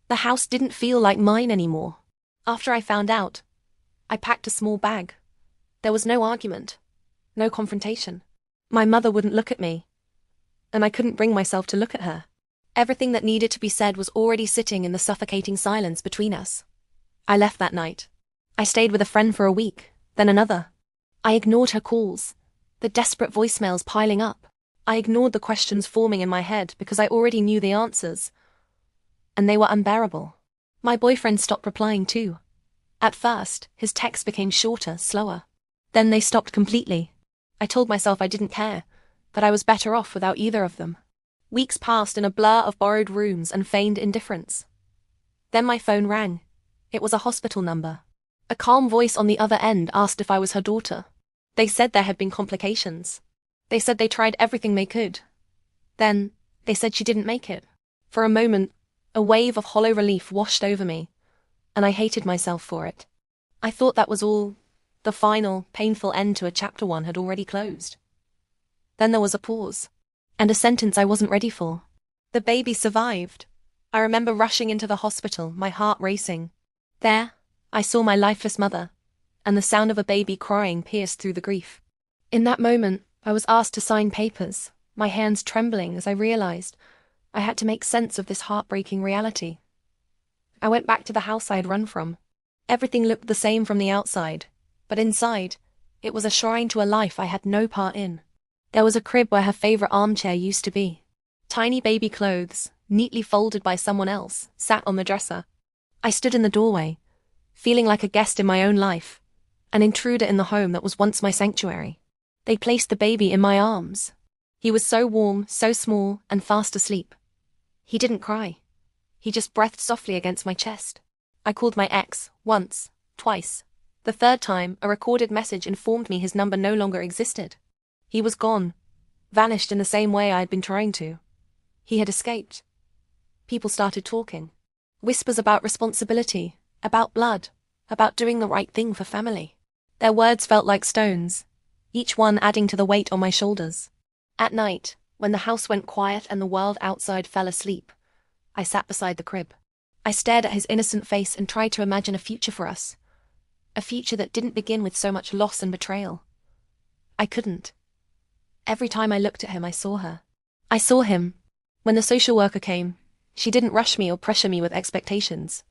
The house didn't feel like mine anymore. After I found out, I packed a small bag. There was no argument, no confrontation. My mother wouldn't look at me, and I couldn't bring myself to look at her. Everything that needed to be said was already sitting in the suffocating silence between us. I left that night. I stayed with a friend for a week, then another. I ignored her calls, the desperate voicemails piling up. I ignored the questions forming in my head because I already knew the answers, and they were unbearable. My boyfriend stopped replying too. At first, his texts became shorter, slower. Then they stopped completely. I told myself I didn't care, that I was better off without either of them. Weeks passed in a blur of borrowed rooms and feigned indifference. Then my phone rang. It was a hospital number. A calm voice on the other end asked if I was her daughter. They said there had been complications. They said they tried everything they could. Then, they said she didn't make it. For a moment, a wave of hollow relief washed over me, and I hated myself for it. I thought that was all. The final, painful end to a chapter 1 had already closed. Then there was a pause, and a sentence I wasn't ready for. The baby survived. I remember rushing into the hospital, my heart racing. There, I saw my lifeless mother, and the sound of a baby crying pierced through the grief. In that moment, I was asked to sign papers, my hands trembling as I realized I had to make sense of this heartbreaking reality. I went back to the house I had run from. Everything looked the same from the outside, but inside, it was a shrine to a life I had no part in. There was a crib where her favorite armchair used to be. Tiny baby clothes, neatly folded by someone else, sat on the dresser. I stood in the doorway, feeling like a guest in my own life, an intruder in the home that was once my sanctuary. They placed the baby in my arms. He was so warm, so small, and fast asleep. He didn't cry. He just breathed softly against my chest. I called my ex, once, twice. The third time, a recorded message informed me his number no longer existed. He was gone, vanished in the same way I had been trying to. He had escaped. People started talking. Whispers about responsibility, about blood, about doing the right thing for family. Their words felt like stones, each one adding to the weight on my shoulders. At night, when the house went quiet and the world outside fell asleep, I sat beside the crib. I stared at his innocent face and tried to imagine a future for us. A future that didn't begin with so much loss and betrayal. I couldn't. Every time I looked at him, I saw her. I saw him. When the social worker came, she didn't rush me or pressure me with expectations.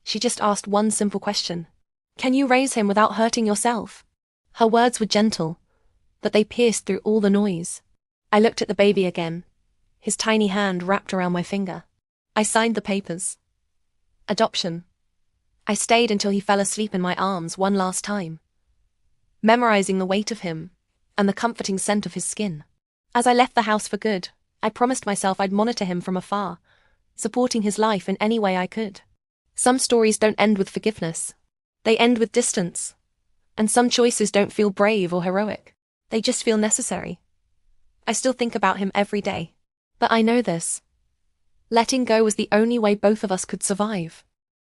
She just asked one simple question. Can you raise him without hurting yourself? Her words were gentle, but they pierced through all the noise. I looked at the baby again, his tiny hand wrapped around my finger. I signed the papers. Adoption. I stayed until he fell asleep in my arms one last time, memorizing the weight of him and the comforting scent of his skin. As I left the house for good, I promised myself I'd monitor him from afar, supporting his life in any way I could. Some stories don't end with forgiveness. They end with distance. And some choices don't feel brave or heroic. They just feel necessary. I still think about him every day. But I know this. Letting go was the only way both of us could survive.